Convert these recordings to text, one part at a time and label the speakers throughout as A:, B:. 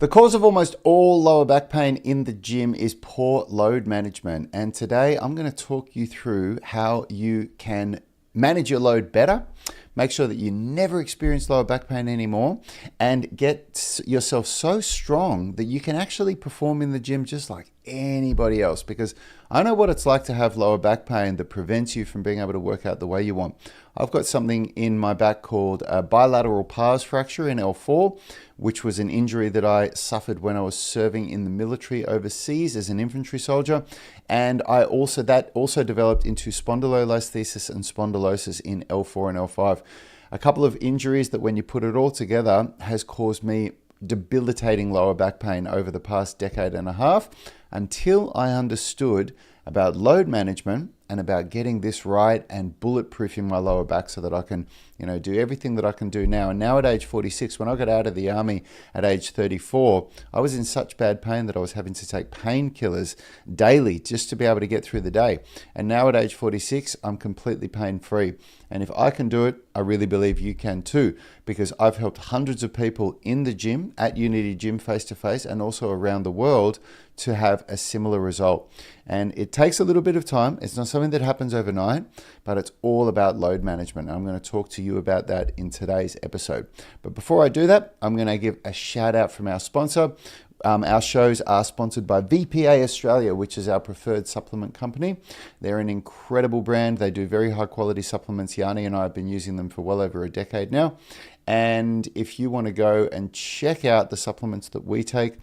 A: The cause of almost all lower back pain in the gym is poor load management. And today I'm going to talk you through how you can manage your load better, make sure that you never experience lower back pain anymore, and get yourself so strong that you can actually perform in the gym just like anybody else. Because I know what it's like to have lower back pain that prevents you from being able to work out the way you want. I've got something in my back called a bilateral pars fracture in L4, which was an injury that I suffered when I was serving in the military overseas as an infantry soldier. And that also developed into spondylolisthesis and spondylosis in L4 and L5. A couple of injuries that when you put it all together has caused me debilitating lower back pain over the past decade and a half, until I understood about load management and about getting this right and bulletproofing my lower back so that I can, do everything that I can do now. And now at age 46, when I got out of the army at age 34, I was in such bad pain that I was having to take painkillers daily just to be able to get through the day. And now at age 46, I'm completely pain-free. And if I can do it, I really believe you can too, because I've helped hundreds of people in the gym, at Unity Gym face-to-face, and also around the world to have a similar result. And it takes a little bit of time. It's not something that happens overnight, but it's all about load management. And I'm going to talk to you about that in today's episode. But before I do that, I'm going to give a shout out from our sponsor. Our shows are sponsored by VPA Australia, which is our preferred supplement company. They're an incredible brand. They do very high quality supplements. Yanni and I have been using them for well over a decade now. And if you want to go and check out the supplements that we take,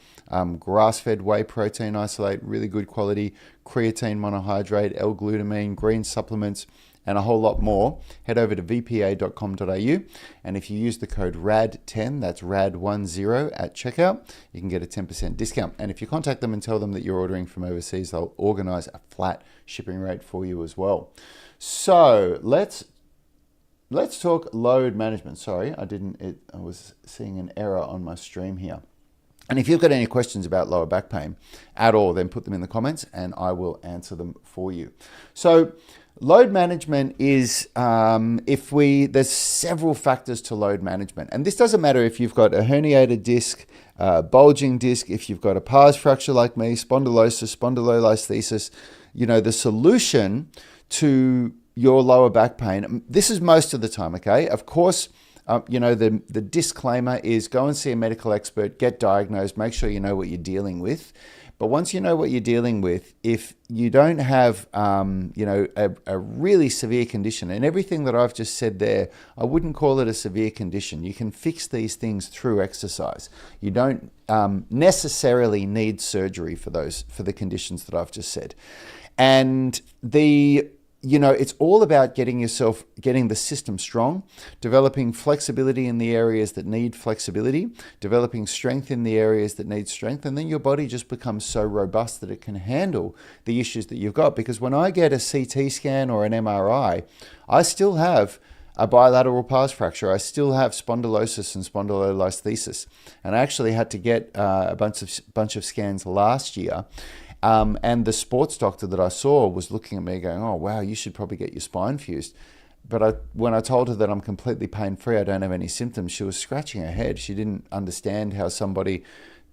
A: grass-fed whey protein isolate, really good quality, creatine monohydrate, L-glutamine, green supplements, and a whole lot more, head over to vpa.com.au. And if you use the code RAD10, that's RAD10 at checkout, you can get a 10% discount. And if you contact them and tell them that you're ordering from overseas, they'll organize a flat shipping rate for you as well. So let's talk load management. Sorry, I was seeing an error on my stream here. And if you've got any questions about lower back pain at all, then put them in the comments and I will answer them for you. So load management is, there's several factors to load management. And this doesn't matter if you've got a herniated disc, bulging disc, if you've got a pars fracture like me, spondylosis, spondylolisthesis, the solution to your lower back pain, this is most of the time, okay? Of course, the disclaimer is go and see a medical expert, get diagnosed, make sure you know what you're dealing with. But once you know what you're dealing with, if you don't have, a really severe condition, and everything that I've just said there, I wouldn't call it a severe condition. You can fix these things through exercise. You don't necessarily need surgery for the conditions that I've just said. And it's all about getting the system strong, developing flexibility in the areas that need flexibility, developing strength in the areas that need strength, and then your body just becomes so robust that it can handle the issues that you've got. Because when I get a CT scan or an MRI, I still have a bilateral pars fracture. I still have spondylosis and spondylolisthesis. And I actually had to get a bunch of scans last year. And the sports doctor that I saw was looking at me going, oh, wow, you should probably get your spine fused. But when I told her that I'm completely pain-free, I don't have any symptoms, she was scratching her head. She didn't understand how somebody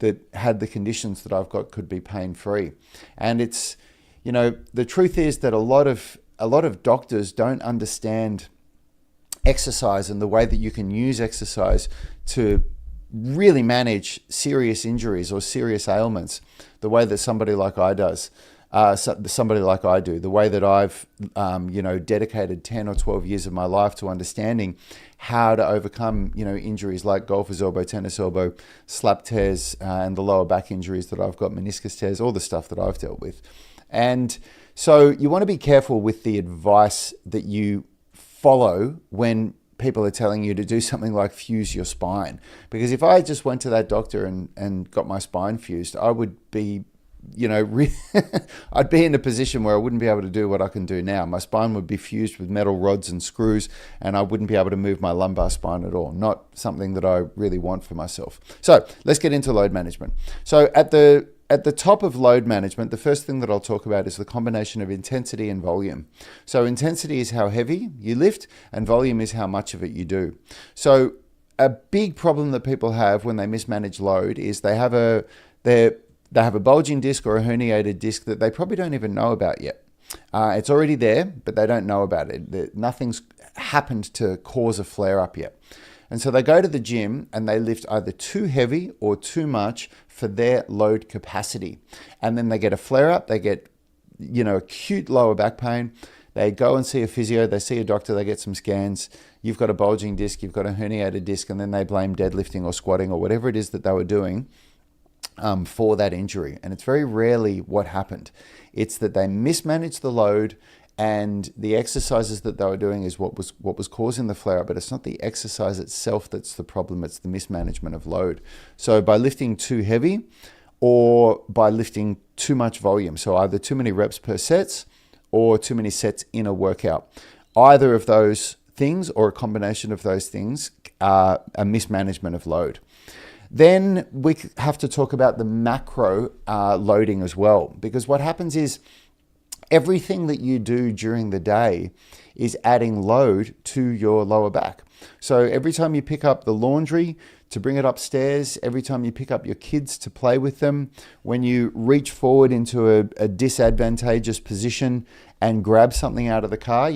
A: that had the conditions that I've got could be pain-free. And it's, the truth is that a lot of doctors don't understand exercise and the way that you can use exercise to really manage serious injuries or serious ailments the way that somebody like I do, the way that I've, dedicated 10 or 12 years of my life to understanding how to overcome, injuries like golfer's elbow, tennis elbow, slap tears, and the lower back injuries that I've got, meniscus tears, all the stuff that I've dealt with. And so you want to be careful with the advice that you follow when people are telling you to do something like fuse your spine. Because if I just went to that doctor and got my spine fused, I would be, I'd be in a position where I wouldn't be able to do what I can do now. My spine would be fused with metal rods and screws, and I wouldn't be able to move my lumbar spine at all. Not something that I really want for myself. So let's get into load management. So at the top of load management, the first thing that I'll talk about is the combination of intensity and volume. So intensity is how heavy you lift, and volume is how much of it you do. So a big problem that people have when they mismanage load is they have a bulging disc or a herniated disc that they probably don't even know about yet. It's already there, but they don't know about it. Nothing's happened to cause a flare up yet. And so they go to the gym and they lift either too heavy or too much for their load capacity. And then they get a flare up, they get, acute lower back pain. They go and see a physio, they see a doctor, they get some scans. You've got a bulging disc, you've got a herniated disc, and then they blame deadlifting or squatting or whatever it is that they were doing for that injury. And it's very rarely what happened. It's that they mismanaged the load, and the exercises that they were doing is what was causing the flare up, but it's not the exercise itself that's the problem, it's the mismanagement of load. So by lifting too heavy or by lifting too much volume, so either too many reps per sets or too many sets in a workout, either of those things or a combination of those things are a mismanagement of load. Then we have to talk about the macro loading as well, because what happens is everything that you do during the day is adding load to your lower back. So every time you pick up the laundry to bring it upstairs, every time you pick up your kids to play with them, when you reach forward into a disadvantageous position and grab something out of the car,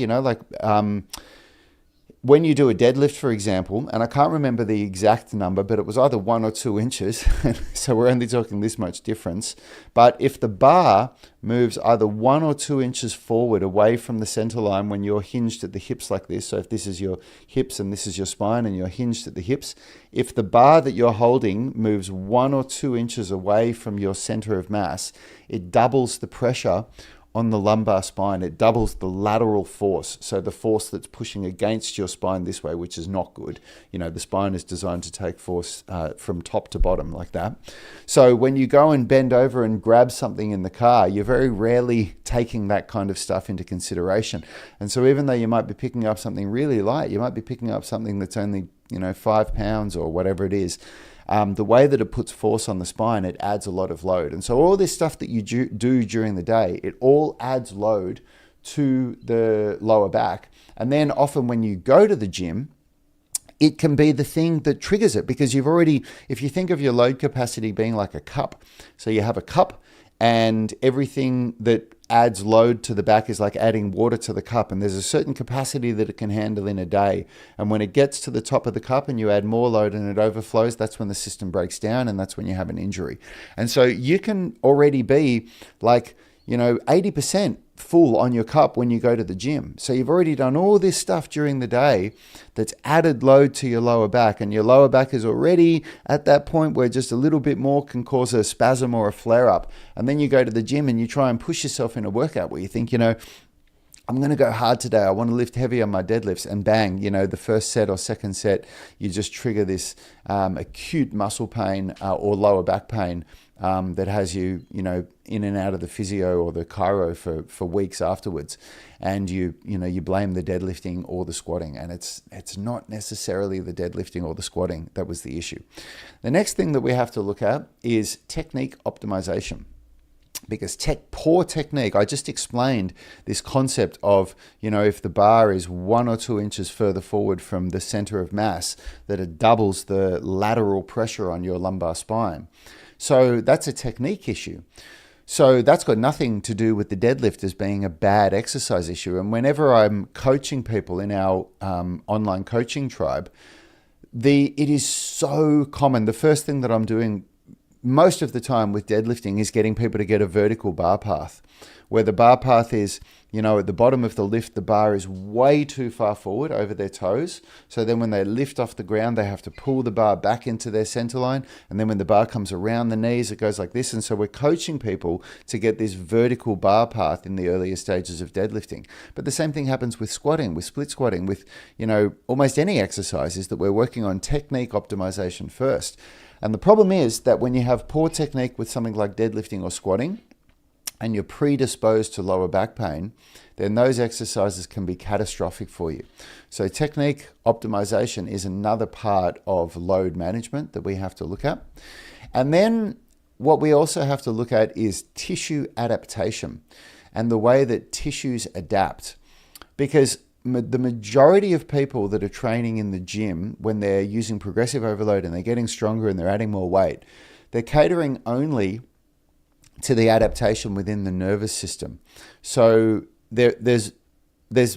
A: when you do a deadlift, for example, and I can't remember the exact number, but it was either 1 or 2 inches. So we're only talking this much difference. But if the bar moves either 1 or 2 inches forward away from the center line when you're hinged at the hips like this, so if this is your hips and this is your spine and you're hinged at the hips, if the bar that you're holding moves 1 or 2 inches away from your center of mass, it doubles the pressure on the lumbar spine. It doubles the lateral force, so the force that's pushing against your spine this way, which is not good. The spine is designed to take force from top to bottom like that. So when you go and bend over and grab something in the car, you're very rarely taking that kind of stuff into consideration. And so even though you might be picking up something really light, you might be picking up something that's only 5 pounds or whatever it is, the way that it puts force on the spine, it adds a lot of load. And so all this stuff that you do during the day, it all adds load to the lower back. And then often when you go to the gym, it can be the thing that triggers it, because if you think of your load capacity being like a cup, so you have a cup and everything that adds load to the back is like adding water to the cup, and there's a certain capacity that it can handle in a day. And when it gets to the top of the cup and you add more load and it overflows, that's when the system breaks down, and that's when you have an injury. And so you can already be like 80% full on your cup when you go to the gym. So you've already done all this stuff during the day that's added load to your lower back, and your lower back is already at that point where just a little bit more can cause a spasm or a flare up. And then you go to the gym and you try and push yourself in a workout where you think, I'm going to go hard today. I want to lift heavy on my deadlifts, and bang, the first set or second set, you just trigger this acute muscle pain or lower back pain that has you, in and out of the physio or the chiro for weeks afterwards. And you blame the deadlifting or the squatting, and it's not necessarily the deadlifting or the squatting that was the issue. The next thing that we have to look at is technique optimization. Because poor technique, I just explained this concept of, if the bar is 1 or 2 inches further forward from the center of mass, that it doubles the lateral pressure on your lumbar spine. So that's a technique issue. So that's got nothing to do with the deadlift as being a bad exercise issue. And whenever I'm coaching people in our online coaching tribe, it is so common. The first thing that I'm doing most of the time with deadlifting is getting people to get a vertical bar path, where the bar path is, at the bottom of the lift, the bar is way too far forward over their toes. So then when they lift off the ground, they have to pull the bar back into their center line. And then when the bar comes around the knees, it goes like this. And so we're coaching people to get this vertical bar path in the earlier stages of deadlifting. But the same thing happens with squatting, with split squatting, with, almost any exercise, is that we're working on technique optimization first. And the problem is that when you have poor technique with something like deadlifting or squatting, and you're predisposed to lower back pain, then those exercises can be catastrophic for you. So technique optimization is another part of load management that we have to look at. And then what we also have to look at is tissue adaptation and the way that tissues adapt. Because the majority of people that are training in the gym, when they're using progressive overload and they're getting stronger and they're adding more weight, they're catering only to the adaptation within the nervous system. So there's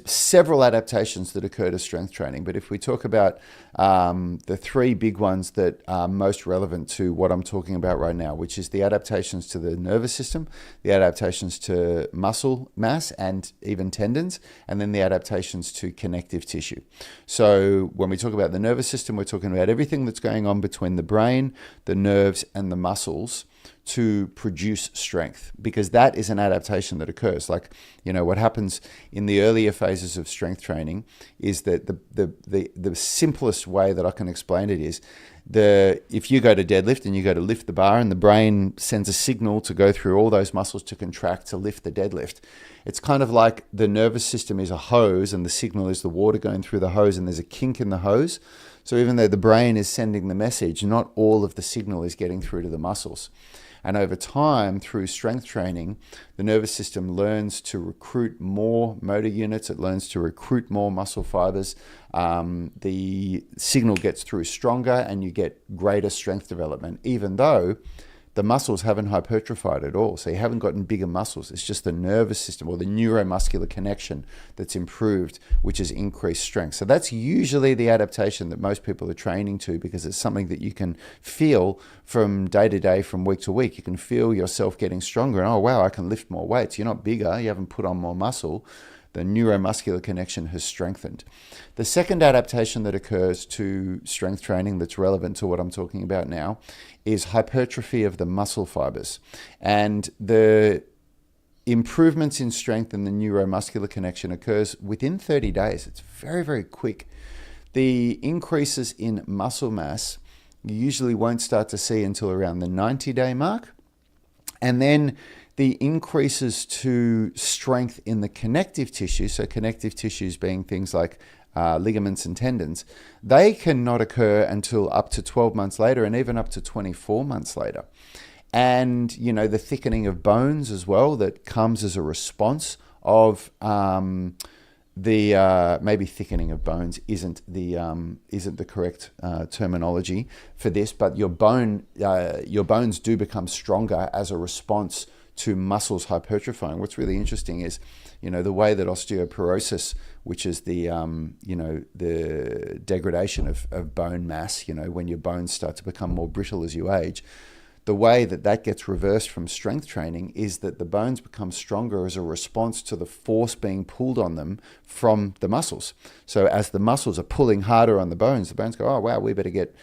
A: several adaptations that occur to strength training, but if we talk about the three big ones that are most relevant to what I'm talking about right now, which is the adaptations to the nervous system, the adaptations to muscle mass and even tendons, and then the adaptations to connective tissue. So when we talk about the nervous system, we're talking about everything that's going on between the brain, the nerves, and the muscles to produce strength, because that is an adaptation that occurs. Like, what happens in the earlier phases of strength training is that the simplest way that I can explain it is if you go to deadlift and you go to lift the bar and the brain sends a signal to go through all those muscles to contract to lift the deadlift. It's kind of like the nervous system is a hose and the signal is the water going through the hose, and there's a kink in the hose. So even though the brain is sending the message, not all of the signal is getting through to the muscles. And over time, through strength training, the nervous system learns to recruit more motor units. It learns to recruit more muscle fibers. The signal gets through stronger and you get greater strength development, even though the muscles haven't hypertrophied at all. So you haven't gotten bigger muscles. It's just the nervous system or the neuromuscular connection that's improved, which has increased strength. So that's usually the adaptation that most people are training to, because it's something that you can feel from day to day, from week to week. You can feel yourself getting stronger and, oh, wow, I can lift more weights. You're not bigger. You haven't put on more muscle. The neuromuscular connection has strengthened. The second adaptation that occurs to strength training that's relevant to what I'm talking about now is hypertrophy of the muscle fibers. And the improvements in strength and the neuromuscular connection occurs within 30 days. It's very, very quick. The increases in muscle mass you usually won't start to see until around the 90-day mark. And then the increases to strength in the connective tissue, so connective tissues being things like ligaments and tendons, they cannot occur until up to 12 months later and even up to 24 months later. And, the thickening of bones as well that comes as a response of maybe thickening of bones isn't the correct terminology for this, but your bones do become stronger as a response to muscles hypertrophying. What's really interesting is, the way that osteoporosis, which is the degradation of bone mass, when your bones start to become more brittle as you age, the way that gets reversed from strength training is that the bones become stronger as a response to the force being pulled on them from the muscles. So as the muscles are pulling harder on the bones go, oh, wow, we better get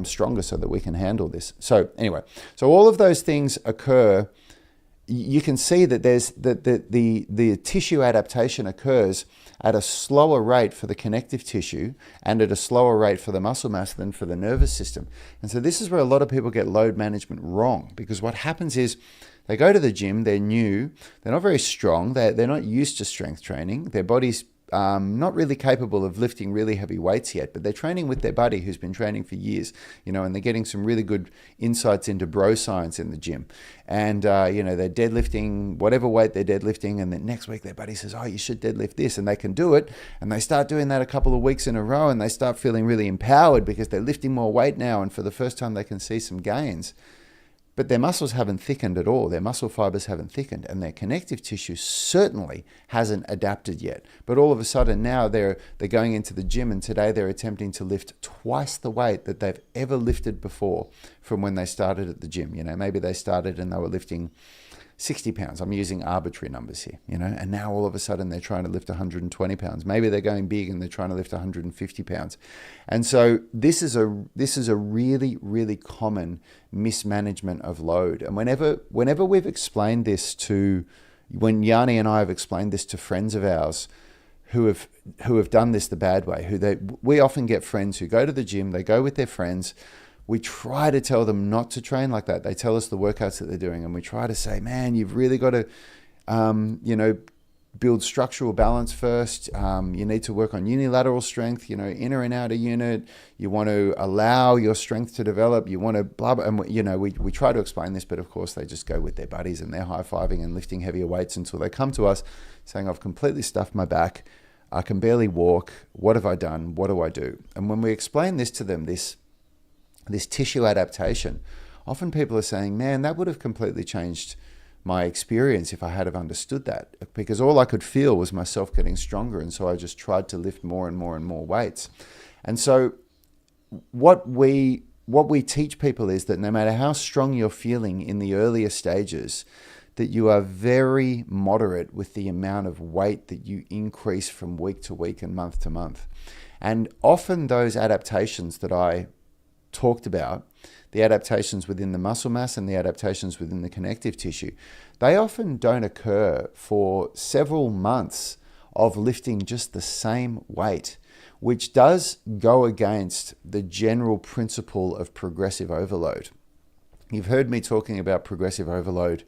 A: stronger so that we can handle this. So anyway, so all of those things occur. You can see that there's the tissue adaptation occurs at a slower rate for the connective tissue and at a slower rate for the muscle mass than for the nervous system. And so this is where a lot of people get load management wrong, because what happens is they go to the gym, they're new, they're not very strong, they're not used to strength training, their body's not really capable of lifting really heavy weights yet, but they're training with their buddy who's been training for years, and they're getting some really good insights into bro science in the gym. And, they're deadlifting whatever weight they're deadlifting, and then next week their buddy says, oh, you should deadlift this, and they can do it. And they start doing that a couple of weeks in a row, and they start feeling really empowered because they're lifting more weight now, and for the first time they can see some gains. But their muscles haven't thickened at all. Their muscle fibers haven't thickened, and their connective tissue certainly hasn't adapted yet. But all of a sudden now they're going into the gym, and today they're attempting to lift twice the weight that they've ever lifted before from when they started at the gym. Maybe they started and they were lifting 60 pounds. I'm using arbitrary numbers here, and now all of a sudden they're trying to lift 120 pounds. Maybe they're going big and they're trying to lift 150 pounds. And so this is a really, really common mismanagement of load. And whenever we've explained this when Yanni and I have explained this to friends of ours who have done this the bad way, we often get friends who go to the gym, they go with their friends. We try to tell them not to train like that. They tell us the workouts that they're doing, and we try to say, man, you've really got to, build structural balance first. You need to work on unilateral strength, inner and outer unit. You want to allow your strength to develop. You want to blah, blah. And, we try to explain this, but of course they just go with their buddies and they're high-fiving and lifting heavier weights until they come to us saying, I've completely stuffed my back. I can barely walk. What have I done? What do I do? And when we explain this to them, this tissue adaptation, often people are saying, man, that would have completely changed my experience if I had have understood that, because all I could feel was myself getting stronger. And so I just tried to lift more and more and more weights. And so what we teach people is that no matter how strong you're feeling in the earlier stages, that you are very moderate with the amount of weight that you increase from week to week and month to month. And often those adaptations that I talked about, the adaptations within the muscle mass and the adaptations within the connective tissue, they often don't occur for several months of lifting just the same weight, which does go against the general principle of progressive overload. You've heard me talking about progressive overload.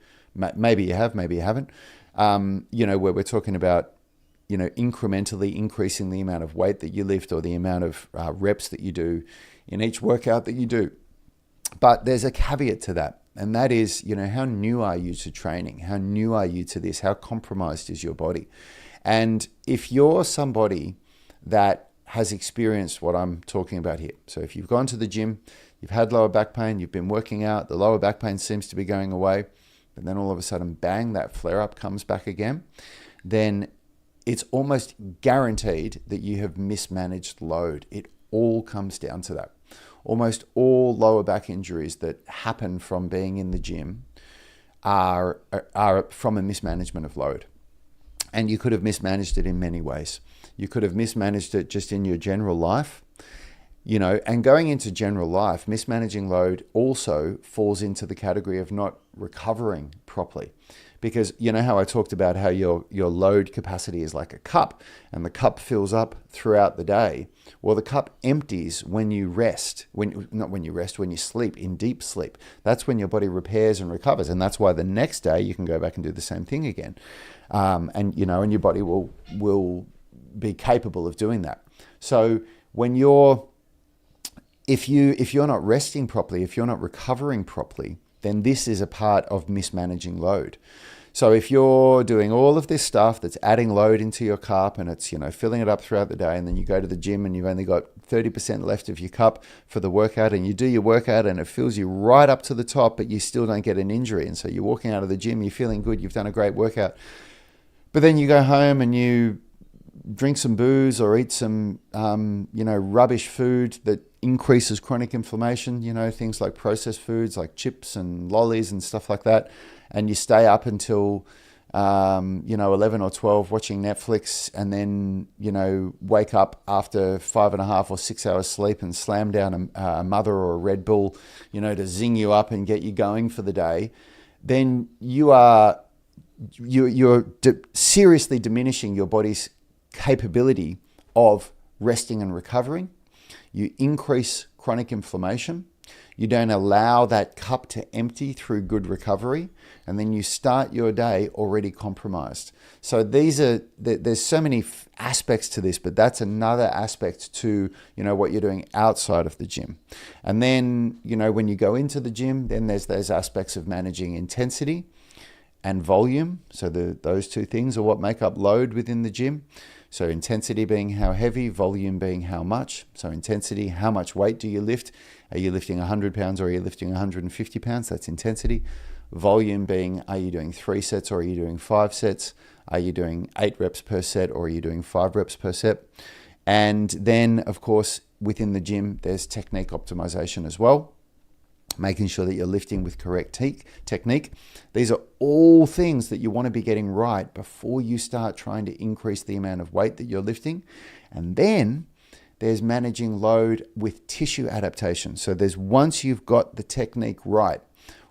A: Maybe you have, maybe you haven't. Where we're talking about, incrementally increasing the amount of weight that you lift or the amount of reps that you do in each workout that you do. But there's a caveat to that. And that is, how new are you to training? How new are you to this? How compromised is your body? And if you're somebody that has experienced what I'm talking about here, so if you've gone to the gym, you've had lower back pain, you've been working out, the lower back pain seems to be going away, but then all of a sudden, bang, that flare-up comes back again, then it's almost guaranteed that you have mismanaged load. It all comes down to that. Almost all lower back injuries that happen from being in the gym are from a mismanagement of load. And you could have mismanaged it in many ways. You could have mismanaged it just in your general life, and going into general life, mismanaging load also falls into the category of not recovering properly. Because how I talked about how your load capacity is like a cup, and the cup fills up throughout the day. Well, the cup empties when you rest, when you sleep, in deep sleep. That's when your body repairs and recovers. And that's why the next day you can go back and do the same thing again. And your body will be capable of doing that. So if you're not resting properly, if you're not recovering properly, then this is a part of mismanaging load. So if you're doing all of this stuff that's adding load into your cup and it's, filling it up throughout the day, and then you go to the gym and you've only got 30% left of your cup for the workout, and you do your workout and it fills you right up to the top, but you still don't get an injury. And so you're walking out of the gym, you're feeling good, you've done a great workout. But then you go home and you drink some booze or eat some, rubbish food that increases chronic inflammation, things like processed foods like chips and lollies and stuff like that. And you stay up until, 11 or 12 watching Netflix, and then, wake up after 5.5 or 6 hours sleep and slam down a Mother or a Red Bull, to zing you up and get you going for the day, then you're seriously diminishing your body's capability of resting and recovering. You increase chronic inflammation. You don't allow that cup to empty through good recovery, and then you start your day already compromised. So there's so many aspects to this, but that's another aspect to, what you're doing outside of the gym. And then, when you go into the gym, then there's those aspects of managing intensity and volume. So those two things are what make up load within the gym. So intensity being how heavy, volume being how much. So intensity, how much weight do you lift? Are you lifting 100 pounds or are you lifting 150 pounds? That's intensity. Volume being, are you doing 3 sets or are you doing 5 sets? Are you doing 8 reps per set or are you doing 5 reps per set? And then, of course, within the gym, there's technique optimization as well. Making sure that you're lifting with correct technique. These are all things that you want to be getting right before you start trying to increase the amount of weight that you're lifting. And then there's managing load with tissue adaptation. So once you've got the technique right,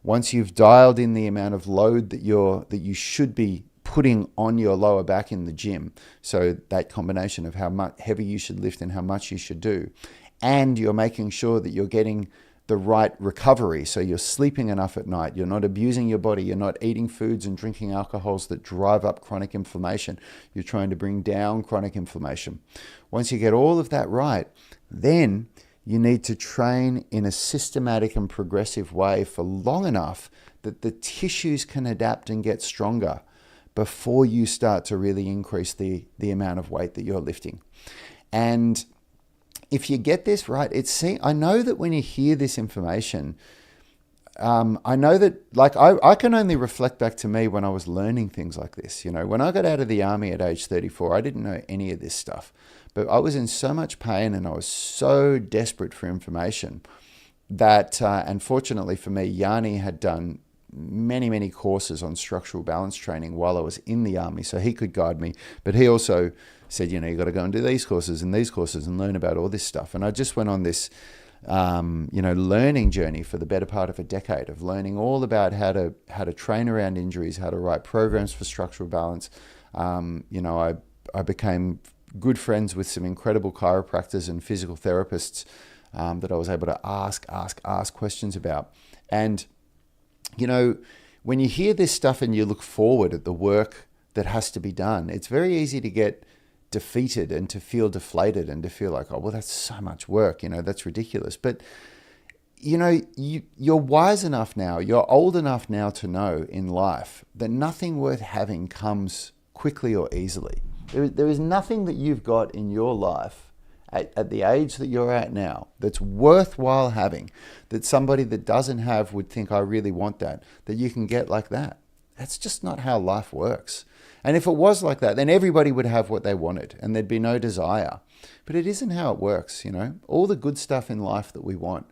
A: once you've dialed in the amount of load that you should be putting on your lower back in the gym, so that combination of how much heavy you should lift and how much you should do, and you're making sure that you're getting the right recovery. So you're sleeping enough at night. You're not abusing your body. You're not eating foods and drinking alcohols that drive up chronic inflammation. You're trying to bring down chronic inflammation. Once you get all of that right, then you need to train in a systematic and progressive way for long enough that the tissues can adapt and get stronger before you start to really increase the amount of weight that you're lifting. And if you get this right, I know that when you hear this information, I know that, like, I can only reflect back to me when I was learning things like this. When I got out of the army at age 34, I didn't know any of this stuff, but I was in so much pain and I was so desperate for information that, unfortunately for me, Yanni had done many, many courses on structural balance training while I was in the army, so he could guide me. But he also said, you got to go and do these courses and learn about all this stuff. And I just went on this learning journey for the better part of a decade of learning all about how to train around injuries, how to write programs for structural balance. I became good friends with some incredible chiropractors and physical therapists that I was able to ask questions about. And, when you hear this stuff and you look forward at the work that has to be done, it's very easy to get defeated and to feel deflated and to feel like, oh, well, that's so much work, that's ridiculous. But, you're wise enough now, you're old enough now to know in life that nothing worth having comes quickly or easily. There is nothing that you've got in your life at the age that you're at now that's worthwhile having, that somebody that doesn't have would think, I really want that you can get like that. That's just not how life works. And if it was like that, then everybody would have what they wanted and there'd be no desire. But it isn't how it works, All the good stuff in life that we want,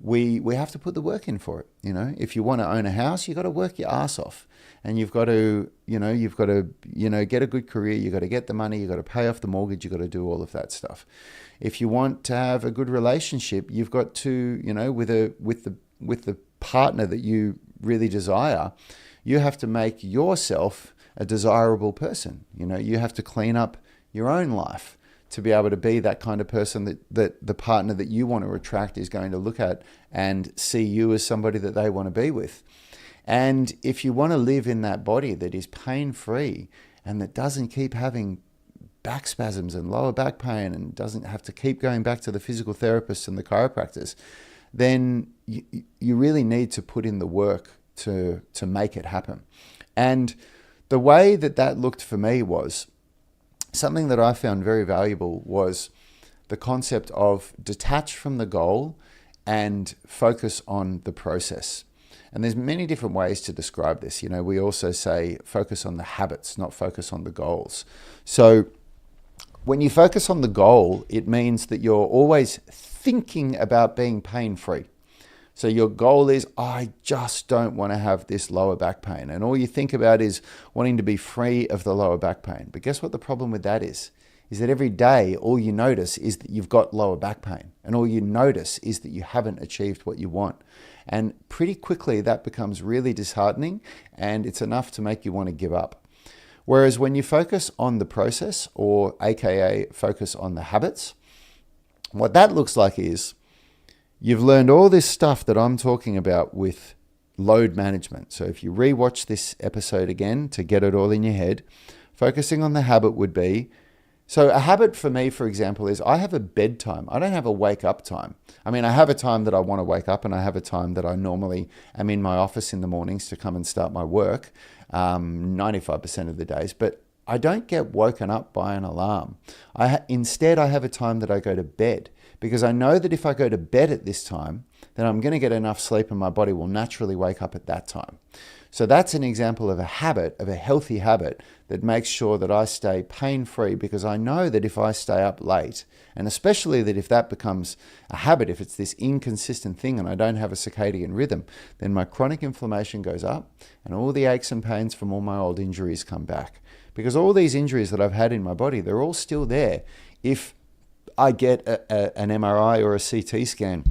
A: we have to put the work in for it, If you want to own a house, you've got to work your ass off. And you've got to, get a good career, you've got to get the money, you've got to pay off the mortgage, you've got to do all of that stuff. If you want to have a good relationship, you've got to, with the partner that you really desire, you have to make yourself a desirable person. You have to clean up your own life to be able to be that kind of person that the partner that you want to attract is going to look at and see you as somebody that they want to be with. And if you want to live in that body that is pain-free and that doesn't keep having back spasms and lower back pain and doesn't have to keep going back to the physical therapists and the chiropractors, then you really need to put in the work to make it happen. And the way that looked for me was something that I found very valuable was the concept of detach from the goal and focus on the process. And there's many different ways to describe this. We also say focus on the habits, not focus on the goals. So when you focus on the goal, it means that you're always thinking about being pain-free. So your goal is, I just don't want to have this lower back pain. And all you think about is wanting to be free of the lower back pain. But guess what the problem with that is? Is that every day, all you notice is that you've got lower back pain. And all you notice is that you haven't achieved what you want. And pretty quickly, that becomes really disheartening, and it's enough to make you want to give up. Whereas when you focus on the process, or AKA focus on the habits, what that looks like is you've learned all this stuff that I'm talking about with load management. So if you rewatch this episode again to get it all in your head, focusing on the habit would be, so a habit for me, for example, is I have a bedtime. I don't have a wake up time. I mean, I have a time that I want to wake up and I have a time that I normally am in my office in the mornings to come and start my work, 95% of the days, but I don't get woken up by an alarm. Instead, I have a time that I go to bed because I know that if I go to bed at this time, then I'm going to get enough sleep and my body will naturally wake up at that time. So that's an example of a habit, of a healthy habit that makes sure that I stay pain-free, because I know that if I stay up late, and especially that if that becomes a habit, if it's this inconsistent thing and I don't have a circadian rhythm, then my chronic inflammation goes up and all the aches and pains from all my old injuries come back. Because all these injuries that I've had in my body, they're all still there if I get an MRI or a CT scan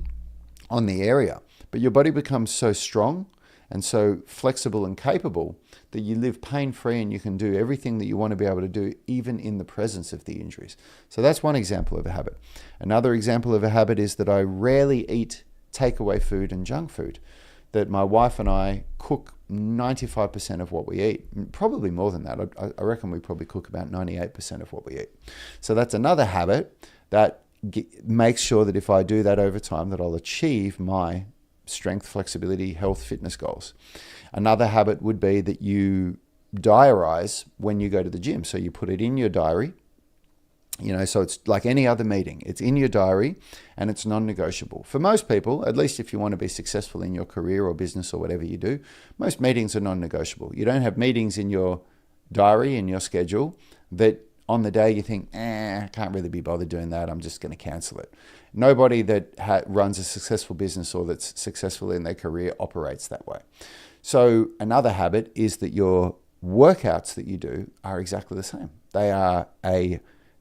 A: on the area. But your body becomes so strong and so flexible and capable that you live pain-free and you can do everything that you want to be able to do, even in the presence of the injuries. So that's one example of a habit. Another example of a habit is that I rarely eat takeaway food and junk food. That my wife and I cook 95% of what we eat, probably more than that. I reckon we probably cook about 98% of what we eat. So that's another habit that makes sure that if I do that over time, that I'll achieve my strength, flexibility, health, fitness goals. Another habit would be that you diarize when you go to the gym. So you put it in your diary, so it's like any other meeting. It's in your diary and it's non-negotiable. For most people, at least if you want to be successful in your career or business or whatever you do, most meetings are non-negotiable. You don't have meetings in your diary, in your schedule, that on the day you think, I can't really be bothered doing that, I'm just going to cancel it. Nobody that runs a successful business or that's successful in their career operates that way. So another habit is that your workouts that you do are exactly the same.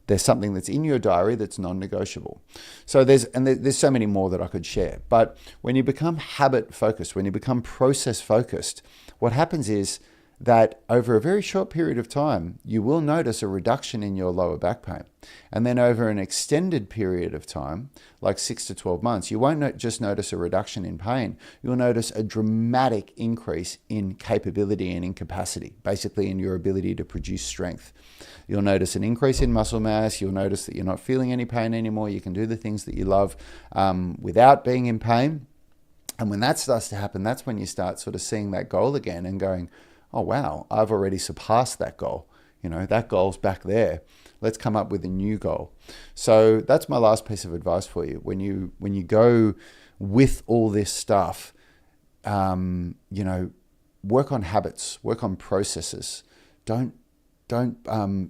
A: There's something that's in your diary that's non-negotiable. So there's so many more that I could share. But when you become habit focused, when you become process focused, what happens is that over a very short period of time, you will notice a reduction in your lower back pain. And then over an extended period of time, like 6 to 12 months, you won't just notice a reduction in pain, you'll notice a dramatic increase in capability and in capacity, basically in your ability to produce strength. You'll notice an increase in muscle mass, you'll notice that you're not feeling any pain anymore, you can do the things that you love without being in pain. And when that starts to happen, that's when you start sort of seeing that goal again and going, oh, wow, I've already surpassed that goal. That goal's back there. Let's come up with a new goal. So that's my last piece of advice for you. When you go with all this stuff, work on habits, work on processes. Don't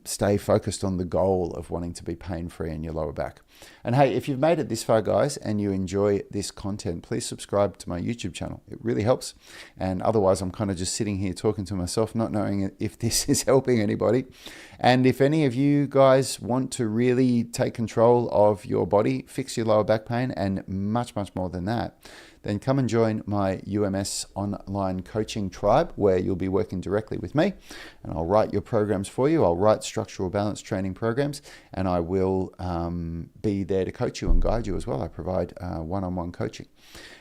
A: stay focused on the goal of wanting to be pain-free in your lower back. And hey, if you've made it this far, guys, and you enjoy this content, please subscribe to my YouTube channel. It really helps. And otherwise, I'm kind of just sitting here talking to myself, not knowing if this is helping anybody. And if any of you guys want to really take control of your body, fix your lower back pain, and much, much more than that, then come and join my UMS online coaching tribe, where you'll be working directly with me, and I'll write your programs for you. I'll write structural balance training programs, and I will be there to coach you and guide you as well. I provide one-on-one coaching.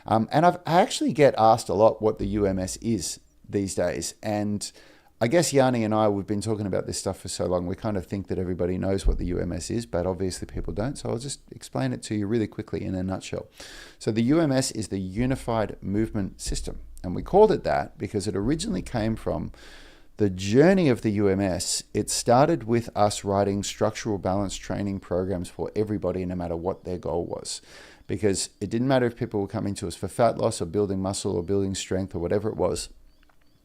A: And I actually get asked a lot what the UMS is these days. And I guess Yanni and I, we've been talking about this stuff for so long, we kind of think that everybody knows what the UMS is, but obviously people don't. So I'll just explain it to you really quickly in a nutshell. So the UMS is the Unified Movement System. And we called it that because it originally came from the journey of the UMS. It started with us writing structural balance training programs for everybody, no matter what their goal was. Because it didn't matter if people were coming to us for fat loss or building muscle or building strength or whatever it was.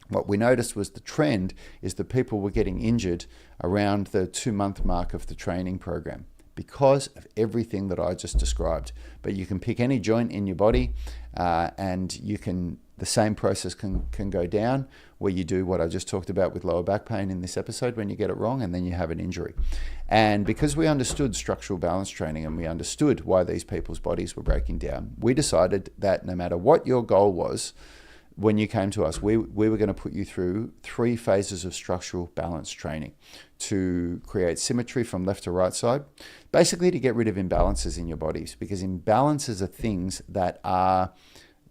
A: What we noticed was the trend is that people were getting injured around the 2-month mark of the training program because of everything that I just described. But you can pick any joint in your body and the same process can go down where you do what I just talked about with lower back pain in this episode when you get it wrong and then you have an injury. And because we understood structural balance training and we understood why these people's bodies were breaking down, we decided that no matter what your goal was, when you came to us, we were going to put you through 3 phases of structural balance training to create symmetry from left to right side, basically to get rid of imbalances in your bodies, because imbalances are things that are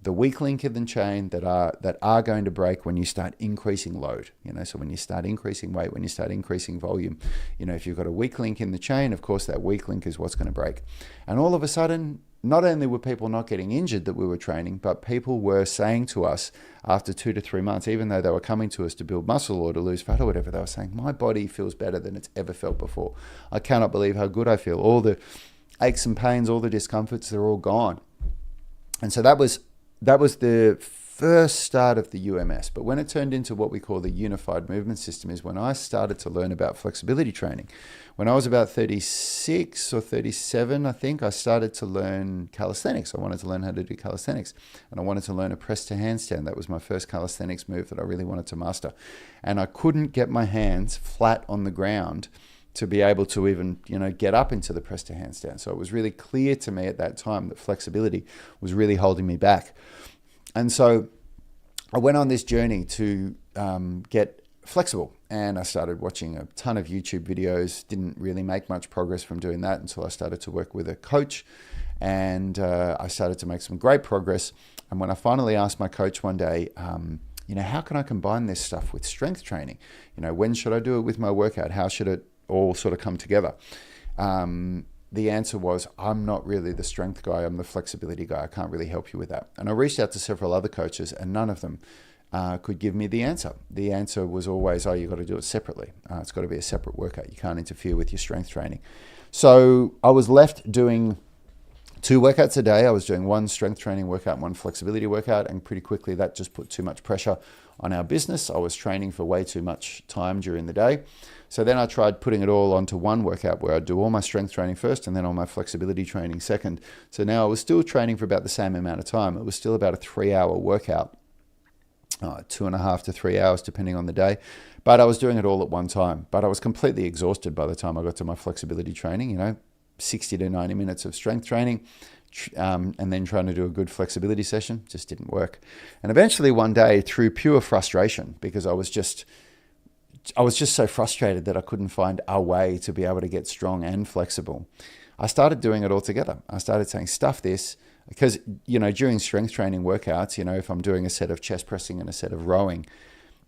A: the weak link in the chain that are going to break when you start increasing load. So when you start increasing weight, when you start increasing volume, if you've got a weak link in the chain, of course that weak link is what's going to break. And all of a sudden, not only were people not getting injured that we were training, but people were saying to us after 2 to 3 months, even though they were coming to us to build muscle or to lose fat or whatever, they were saying, my body feels better than it's ever felt before. I cannot believe how good I feel. All the aches and pains, all the discomforts, they're all gone. And so that was the first start of the UMS. But when it turned into what we call the Unified Movement System is when I started to learn about flexibility training. When I was about 36 or 37, I think, I started to learn calisthenics. I wanted to learn how to do calisthenics. And I wanted to learn a press to handstand. That was my first calisthenics move that I really wanted to master. And I couldn't get my hands flat on the ground to be able to even, get up into the press to handstand. So it was really clear to me at that time that flexibility was really holding me back. And so I went on this journey to get flexible, and I started watching a ton of YouTube videos. Didn't really make much progress from doing that until I started to work with a coach, and I started to make some great progress. And when I finally asked my coach one day, how can I combine this stuff with strength training? When should I do it with my workout? How should it all sort of come together? The answer was, I'm not really the strength guy, I'm the flexibility guy. I can't really help you with that. And I reached out to several other coaches, and none of them could give me the answer. The answer was always, oh, you've got to do it separately. It's got to be a separate workout. You can't interfere with your strength training. So I was left doing 2 workouts a day. I was doing 1 strength training workout and 1 flexibility workout, and pretty quickly that just put too much pressure on our business. I was training for way too much time during the day. So then I tried putting it all onto 1 workout where I'd do all my strength training first and then all my flexibility training second. So now I was still training for about the same amount of time. It was still about a 3-hour workout, 2.5 to 3 hours depending on the day. But I was doing it all at one time. But I was completely exhausted by the time I got to my flexibility training, 60 to 90 minutes of strength training, and then trying to do a good flexibility session just didn't work. And eventually one day, through pure frustration, because I was just so frustrated that I couldn't find a way to be able to get strong and flexible, I started doing it all together. I started saying, stuff this, because, during strength training workouts, if I'm doing a set of chest pressing and a set of rowing,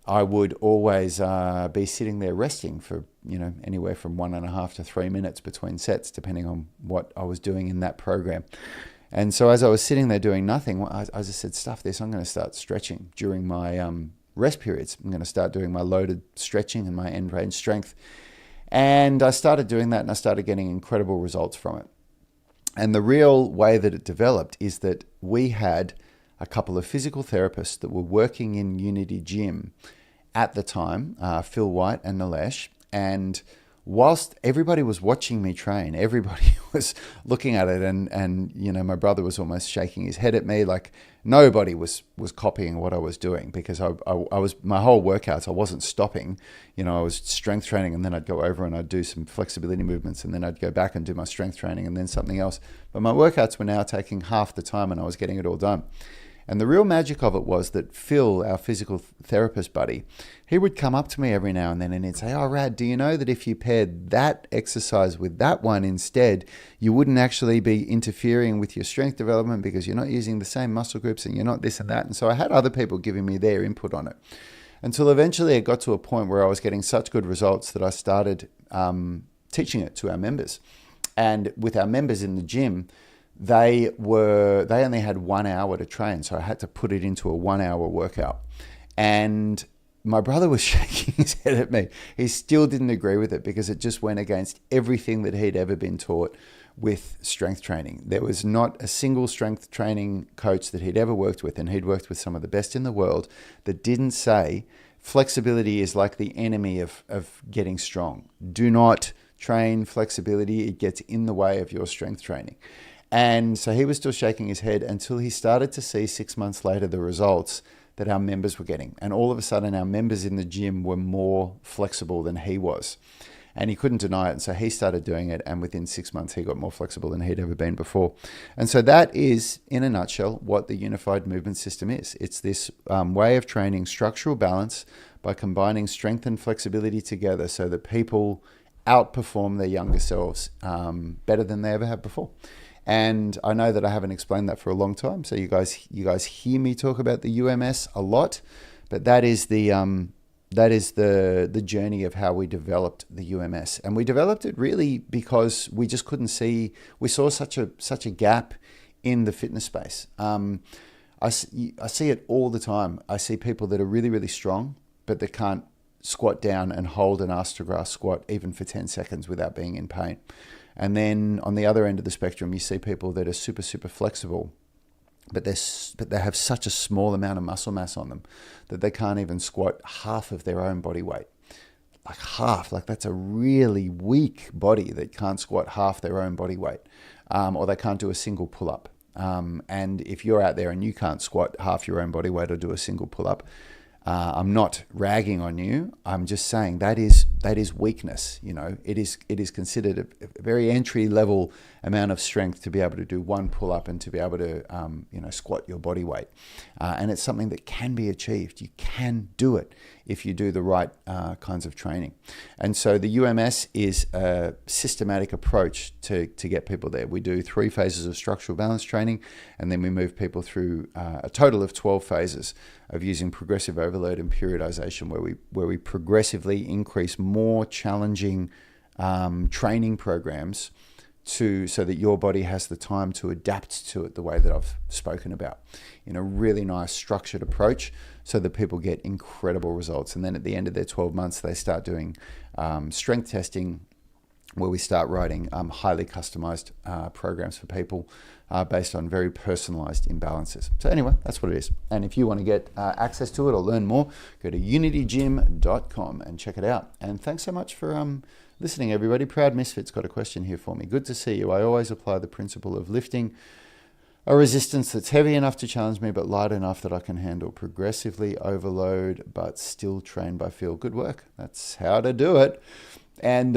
A: I would always be sitting there resting for, anywhere from 1.5 to 3 minutes between sets, depending on what I was doing in that program. And so as I was sitting there doing nothing, I just said, stuff this, I'm going to start stretching during my rest periods. I'm going to start doing my loaded stretching and my end range strength. And I started doing that, and I started getting incredible results from it. And the real way that it developed is that we had a couple of physical therapists that were working in Unity Gym at the time, Phil White and Nilesh. And whilst everybody was watching me train, everybody was looking at it, and my brother was almost shaking his head at me, like nobody was copying what I was doing, because I was, my whole workouts, I wasn't stopping. I was strength training, and then I'd go over and I'd do some flexibility movements, and then I'd go back and do my strength training and then something else. But my workouts were now taking half the time, and I was getting it all done. And the real magic of it was that Phil, our physical therapist buddy, he would come up to me every now and then and he'd say, oh, Rad, do you know that if you paired that exercise with that one instead, you wouldn't actually be interfering with your strength development because you're not using the same muscle groups and you're not this and that. And so I had other people giving me their input on it, until eventually it got to a point where I was getting such good results that I started teaching it to our members. And with our members in the gym, they only had 1 hour to train, so I had to put it into a 1 hour workout. And my brother was shaking his head at me. He still didn't agree with it because it just went against everything that he'd ever been taught with strength training. There was not a single strength training coach that he'd ever worked with, and he'd worked with some of the best in the world, that didn't say flexibility is like the enemy of getting strong. Do not train flexibility. It gets in the way of your strength training. And so he was still shaking his head until he started to see 6 months later the results that our members were getting. And all of a sudden, our members in the gym were more flexible than he was. And he couldn't deny it. And so he started doing it. And within 6 months, he got more flexible than he'd ever been before. And so that is, in a nutshell, what the unified movement system is. It's this way of training structural balance by combining strength and flexibility together so that people outperform their younger selves better than they ever have before. And I know that I haven't explained that for a long time. So you guys hear me talk about the UMS a lot, but that is the journey of how we developed the UMS. And we developed it really because we just couldn't see. We saw such a gap in the fitness space. I see it all the time. I see people that are really, really strong, but they can't squat down and hold an arse to grass squat even for 10 seconds without being in pain. And then on the other end of the spectrum, you see people that are super, super flexible, but they have such a small amount of muscle mass on them that they can't even squat half of their own body weight. Like half, like that's a really weak body that can't squat half their own body weight, or they can't do a single pull-up. And if you're out there and you can't squat half your own body weight or do a single pull-up, I'm not ragging on you. I'm just saying that is weakness. It is considered a very entry level amount of strength to be able to do one pull up and to be able to squat your body weight. And it's something that can be achieved. You can do it if you do the right kinds of training. And so the UMS is a systematic approach to get people there. We do 3 phases of structural balance training, and then we move people through a total of 12 phases of using progressive overload and periodization, where we progressively increase more challenging training programs so that your body has the time to adapt to it the way that I've spoken about, in a really nice structured approach, so that people get incredible results. And then at the end of their 12 months, they start doing strength testing, where we start writing highly customized programs for people based on very personalized imbalances. So anyway, that's what it is. And if you want to get access to it or learn more, go to unitygym.com and check it out. And thanks so much for listening, everybody. Proud Misfit's got a question here for me. Good to see you. I always apply the principle of lifting a resistance that's heavy enough to challenge me, but light enough that I can handle progressively overload, but still train by feel. Good work. That's how to do it. And,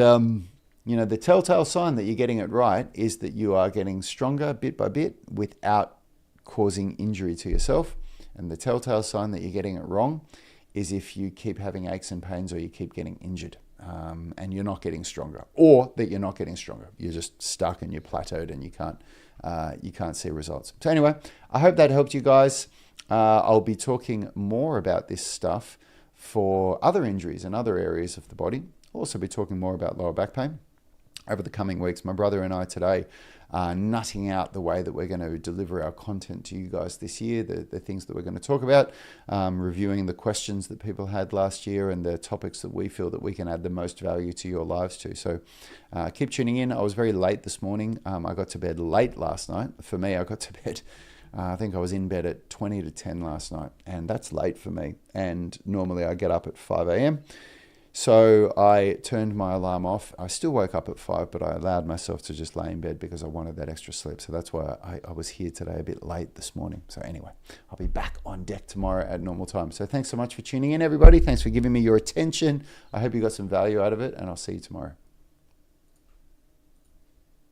A: the telltale sign that you're getting it right is that you are getting stronger bit by bit without causing injury to yourself. And the telltale sign that you're getting it wrong is if you keep having aches and pains, or you keep getting injured. And you're not getting stronger, or that you're not getting stronger. You're just stuck and you're plateaued and you can't see results. So anyway, I hope that helped you guys. I'll be talking more about this stuff for other injuries and other areas of the body. I'll also be talking more about lower back pain over the coming weeks. My brother and I today are nutting out the way that we're going to deliver our content to you guys this year, the things that we're going to talk about, reviewing the questions that people had last year and the topics that we feel that we can add the most value to your lives to. So keep tuning in. I was very late this morning. I got to bed late last night. For me, I got to bed, I think I was in bed at 20 to 10 last night, and that's late for me. And normally I get up at 5 a.m. So I turned my alarm off. I still woke up at 5, but I allowed myself to just lay in bed because I wanted that extra sleep. So that's why I was here today a bit late this morning. So anyway, I'll be back on deck tomorrow at normal time. So thanks so much for tuning in, everybody. Thanks for giving me your attention. I hope you got some value out of it, and I'll see you tomorrow.